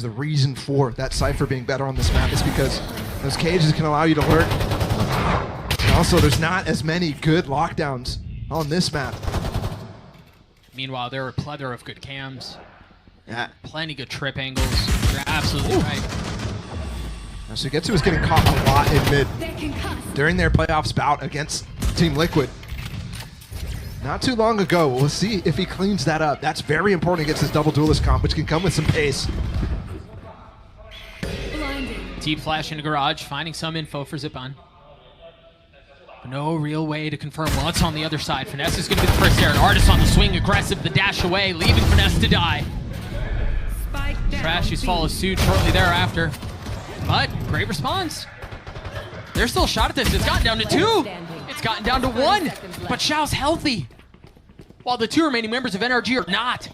The reason for that Cypher being better on this map is because those cages can allow you to lurk. And also, there's not as many good lockdowns on this map. Meanwhile, there are a plethora of good cams. Yeah. Plenty good trip angles. You're absolutely right. Now, Sugetsu was getting caught a lot in mid during their playoffs bout against Team Liquid. Not too long ago. We'll see if he cleans that up. That's very important against this double duelist comp, which can come with some pace. Deep flash into garage, finding some info for Zipon. But no real way to confirm what's on the other side. Finesse is going to be the first there. An Artist on the swing, aggressive, the dash away, leaving Finesse to die. Trashies follows suit shortly thereafter. But great response. There's still a shot at this. It's gotten down to 2. It's gotten down to 1. But Xiao's healthy, while the 2 remaining members of NRG are not.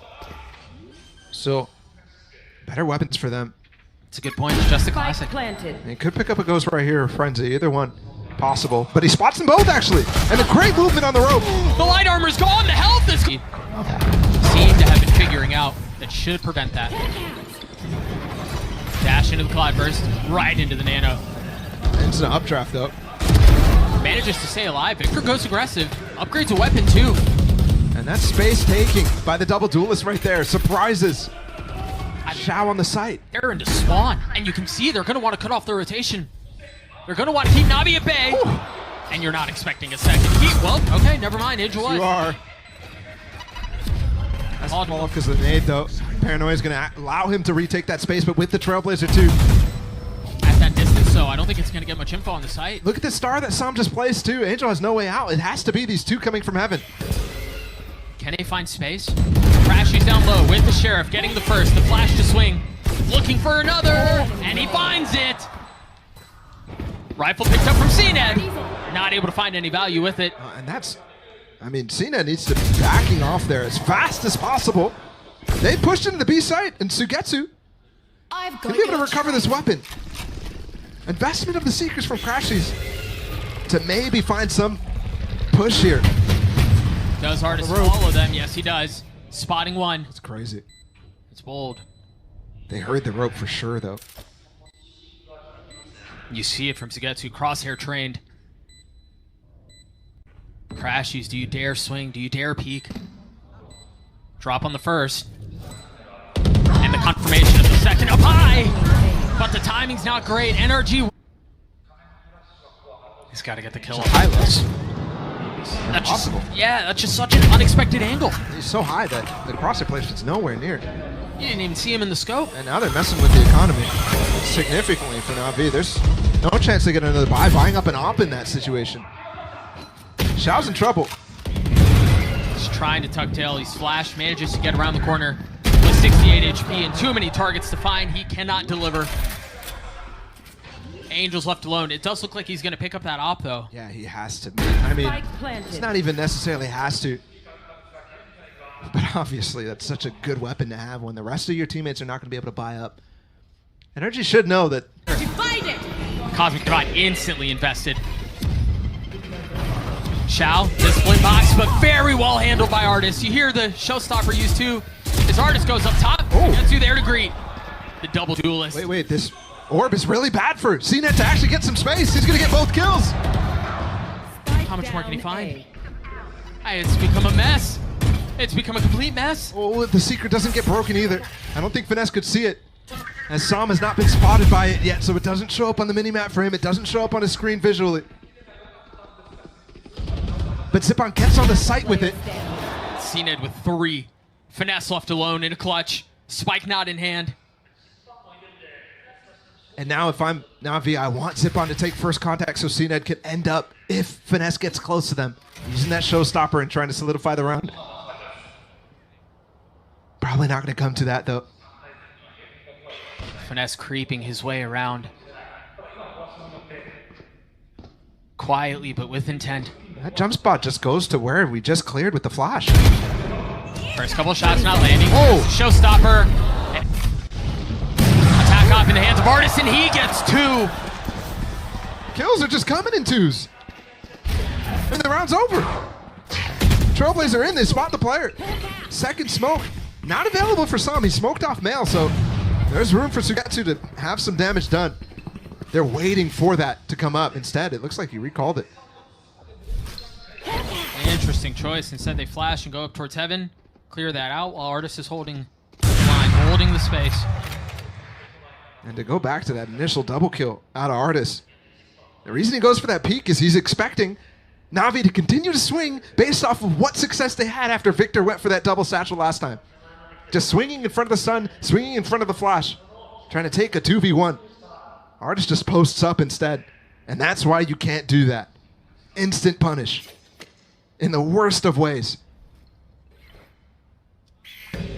So, better weapons for them. It's a good point. It's just a classic. He could pick up a Ghost right here or Frenzy. Either one possible. But he spots them both, actually. And a great movement on the rope. The light armor's gone. The health is... Seem to have been figuring out that should prevent that. Dash into the Cloud Burst, right into the Nano. It's an updraft, though. Manages to stay alive. Victor goes aggressive. Upgrades a weapon, too. And that's space taking by the double duelist right there. Surprises Xiao on the site. They're into spawn, and you can see they're going to want to cut off the rotation. They're going to want to keep Navi at bay. Ooh. And you're not expecting a second heat. Well, okay, never mind. Ninja was. You are. That's all because of the nade, though. Paranoia is going to allow him to retake that space, but with the Trailblazer, too. At that distance, so I don't think it's going to get much info on the site. Look at the star that Sam just placed, too. Angel has no way out. It has to be these 2 coming from heaven. Can they find space? Trashies down low with the Sheriff, getting the first. The flash to swing. Looking for another, and he finds it. Rifle picked up from CNED. Not able to find any value with it. And that's, I mean, CNED needs to be backing off there as fast as possible. They pushed into the B site, and Sugetsu can be able to recover this weapon. Investment of the Seekers from Crashies to maybe find some push here. Does Artist follow them? Yes, he does. Spotting 1. That's crazy. It's bold. They heard the rope for sure, though. You see it from Sugetsu. Crosshair trained. Crashies, do you dare swing? Do you dare peek? Drop on the first. And the confirmation of the second up high. But the timing's not great. NRG. He's got to get the kill. High lows. That's just, yeah, that's just such an unexpected angle. He's so high that the crosshair placement's nowhere near. You didn't even see him in the scope. And now they're messing with the economy significantly for Navi. There's no chance they get another buy. Buying up an op in that situation. Xiao's in trouble. He's trying to tuck tail. He's flash, manages to get around the corner with 68 HP and too many targets to find. He cannot deliver. Angel's left alone. It does look like he's going to pick up that op, though. Yeah, he has to. I mean, it's not even necessarily has to. But obviously, that's such a good weapon to have when the rest of your teammates are not going to be able to buy up. NRG should know that. Cosmic Divide instantly invested. Xiao, discipline box, but very well handled by Artist. You hear the showstopper used too. As Artist goes up top, gets you there to greet the double duelist. Wait, this orb is really bad for CNET to actually get some space. He's going to get both kills. How much more can he find? It's become a mess. It's become a complete mess. Oh, the secret doesn't get broken either. I don't think Finesse could see it, as Sam has not been spotted by it yet, so it doesn't show up on the minimap for him. It doesn't show up on his screen visually. But Zipon gets on the site with it. CNED with 3. Finesse left alone in a clutch. Spike not in hand. And now if I'm Navi, I want Zipon to take first contact so CNED can end up, if Finesse gets close to them, using that showstopper and trying to solidify the round. Probably not going to come to that, though. Finesse creeping his way around. Quietly, but with intent. That jump spot just goes to where we just cleared with the flash. First couple of shots not landing. Oh! Showstopper. Attack off in the hands of Artist, and he gets 2. Kills are just coming in 2s. And the round's over. Trailblazer in, they spot the player. Second smoke. Not available for some. He smoked off Mail, so There's room for Sugetsu to have some damage done. They're waiting for that to come up. Instead, it looks like he recalled it. Interesting choice. Instead, they flash and go up towards heaven. Clear that out while Artist is holding the line, holding the space. And to go back to that initial double kill out of Artist, the reason he goes for that peek is he's expecting Navi to continue to swing based off of what success they had after Victor went for that double satchel last time. Just swinging in front of the sun, swinging in front of the flash, trying to take a 2v1. Artist just posts up instead, and that's why you can't do that. Instant punish in the worst of ways.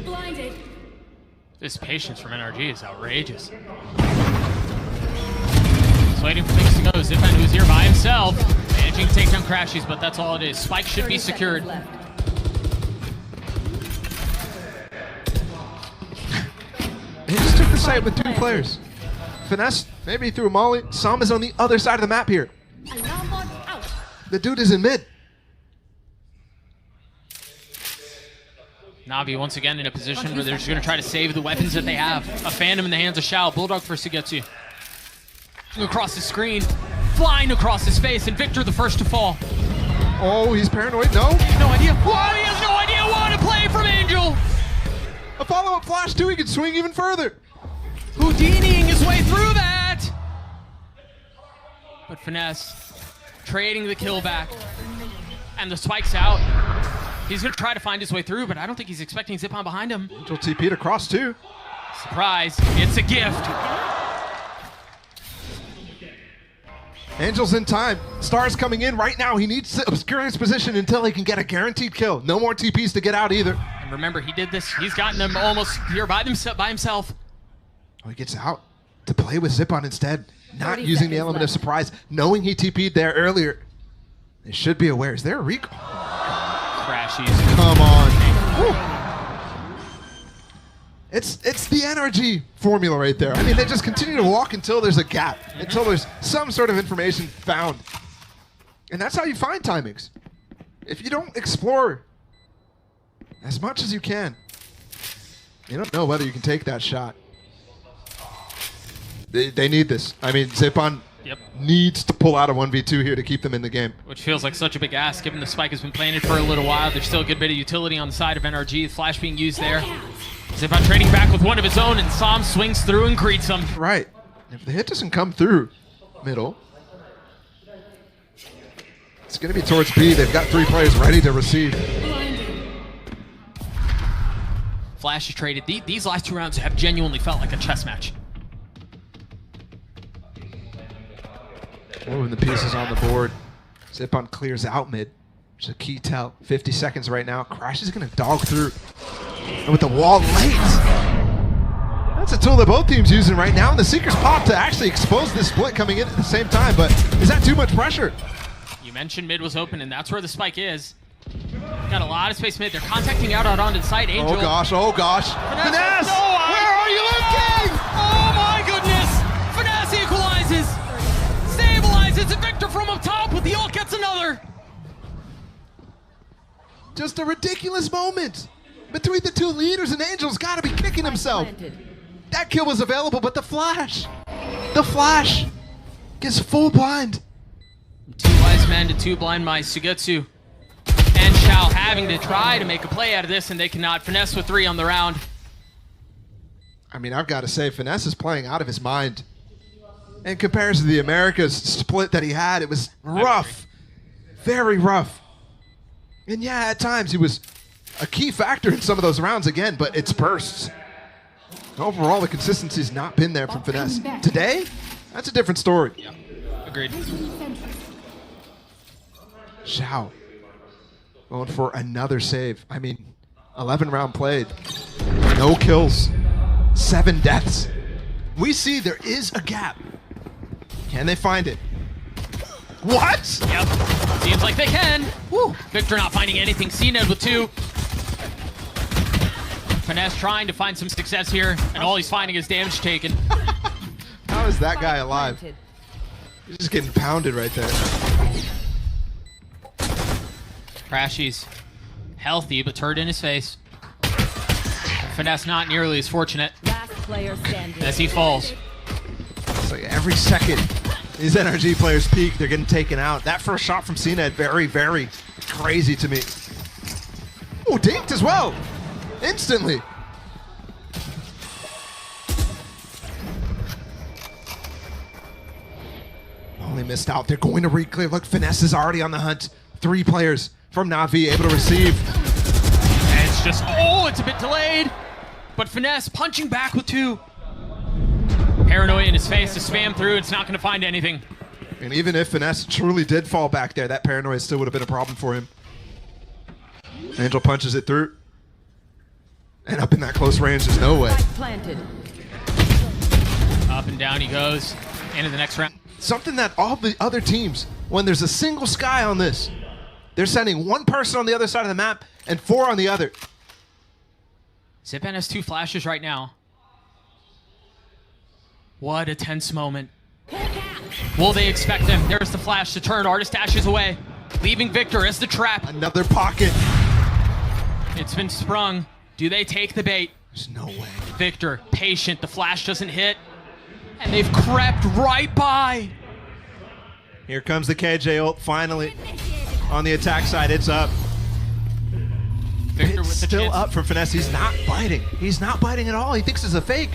Blinded. This patience from NRG is outrageous. He's waiting for things to go. Zipan, who's here by himself, managing to take down Crashies, but that's all it is. Spike should be secured. He just took the site with 2 players. Finesse, maybe threw a molly. Sam is on the other side of the map here. Alarm bot out. The dude is in mid. Navi once again in a position where they're just going to try to save the weapons that they have. A Phantom in the hands of Shao. Bulldog for Sugetsu. Across the screen, flying across his face, and Victor the first to fall. Oh, he's paranoid. No. No idea. Whoa, he has no idea what to play from Angel. A follow-up flash too. He can swing even further. Houdiniing his way through that. But Finesse trading the kill back. And the spike's out. He's going to try to find his way through, but I don't think he's expecting Zipan behind him. Angel TP'd across too. Surprise. It's a gift. Angel's in time. Star's coming in right now. He needs to obscure his position until he can get a guaranteed kill. No more TPs to get out either. And remember, he did this. He's gotten them almost here by himself. Oh, he gets out to play with Zipan instead. Not 30 using the seconds element left. of surprise. Knowing he TP'd there earlier. They should be aware. Is there a recall? Crashies. Come on. Woo. It's the NRG formula right there. I mean, they just continue to walk until there's a gap, until there's some sort of information found. And that's how you find timings. If you don't explore as much as you can, you don't know whether you can take that shot. They need this. I mean, Zipan needs to pull out a 1v2 here to keep them in the game. Which feels like such a big ask, given the spike has been planted for a little while. There's still a good bit of utility on the side of NRG. Flash being used there. Zipan trading back with one of his own, and Sam swings through and greets him. Right. If the hit doesn't come through middle, it's going to be towards B. They've got 3 players ready to receive. Flash is traded. These last 2 rounds have genuinely felt like a chess match. Moving the pieces on the board. Zipan clears out mid, which is a key tell. 50 seconds right now. Crash is going to dog through. And with the wall late. That's a tool that both teams using right now. And the Seekers pop to actually expose this split coming in at the same time. But is that too much pressure? You mentioned mid was open, and that's where the spike is. Got a lot of space mid. They're contacting out onto the side. Angel. Oh gosh, oh gosh. Finesse! Where are you looking? Oh my goodness! Finesse equalizes! Stabilizes, and Victor from up top with the ult gets another! Just a ridiculous moment between the 2 leaders, and Angel's got to be kicking himself. That kill was available, but the flash gets full blind. 2 wise men to 2 blind mice. Sugetsu and Shao having to try to make a play out of this, and they cannot. Finesse with 3 on the round. I mean, I've got to say, Finesse is playing out of his mind. In comparison to the Americas split that he had, it was rough. Very rough. And yeah, at times he was a key factor in some of those rounds again, but it's bursts. Overall, the consistency's not been there from Finesse. Today, that's a different story. Yeah, agreed. Shao going for another save. I mean, 11 round played. No kills. 7 deaths. We see there is a gap. Can they find it? What? Yep. Seems like they can. Woo. Victor not finding anything. CNED with 2. Finesse trying to find some success here, and all he's finding is damage taken. How is that guy alive? He's just getting pounded right there. Crashies. Healthy, but turd in his face. Finesse not nearly as fortunate. Last player standing. As he falls. It's like every second these NRG players peak, they're getting taken out. That first shot from CNED, very, very crazy to me. Oh, dinked as well. Instantly. Only missed out. They're going to re-clear. Look, Finesse is already on the hunt. 3 players from Navi able to receive. And it's just, it's a bit delayed. But Finesse punching back with 2. Paranoia in his face to spam through. It's not going to find anything. And even if Finesse truly did fall back there, that paranoia still would have been a problem for him. Angel punches it through. And up in that close range, there's no way. Planted. Up and down he goes into the next round. Something that all the other teams, when there's a single sky on this, they're sending 1 person on the other side of the map and 4 on the other. Zipan has 2 flashes right now. What a tense moment. Will they expect him? There's the flash to turn. Artist dashes away, leaving Victor as the trap. Another pocket. It's been sprung. Do they take the bait? There's no way. Victor, patient. The flash doesn't hit. And they've crept right by. Here comes the KJ ult, finally. On the attack side, it's up. Victor It's with the still chance. up from Finesse. He's not biting. He's not biting at all. He thinks it's a fake.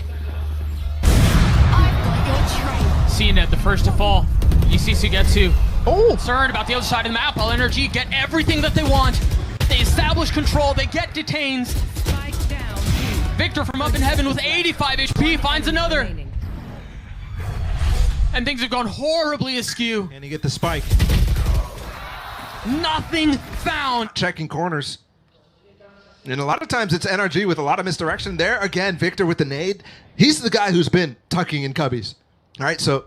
CNED, the first to fall. You see Sugetsu. Oh! Concerned about the other side of the map. While NRG get everything that they want. They establish control. They get detains. Spike down. Victor from up in heaven with 85 HP finds another. Remaining. And things have gone horribly askew. And you get the spike. Nothing found. Checking corners. And a lot of times it's NRG with a lot of misdirection. There again, Victor with the nade. He's the guy who's been tucking in cubbies. All right, so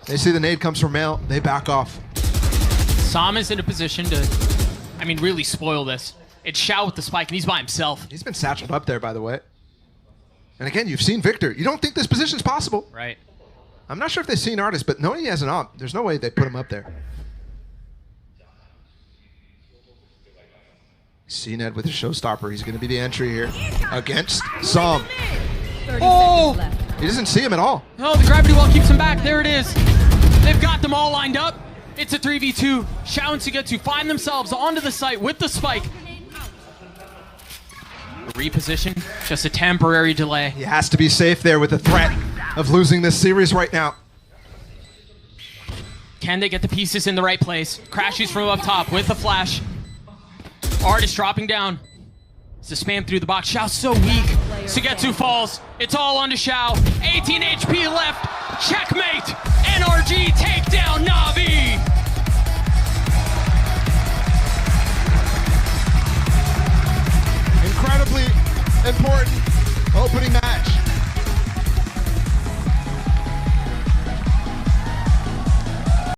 they see the nade comes from Male. They back off. Sam is in a position to, really spoil this. It's Xiao with the spike, and he's by himself. He's been satcheled up there, by the way. And again, you've seen Victor. You don't think this position's possible. Right. I'm not sure if they've seen Artist, but knowing he has an op, there's no way they put him up there. CNED with a showstopper. He's going to be the entry here against Sam. 30 Oh! seconds left. He doesn't see him at all. Oh, the gravity well keeps him back. There it is. They've got them all lined up. It's a 3v2. Xiao and Sugetsu find themselves onto the site with the spike. Reposition, just a temporary delay. He has to be safe there with the threat of losing this series right now. Can they get the pieces in the right place? Crashes from up top with the flash. Artist dropping down. It's a spam through the box. Xiao's so weak. Sugetsu falls. It's all onto Xiao. 18 HP left. Checkmate. NRG take down Navi. Incredibly important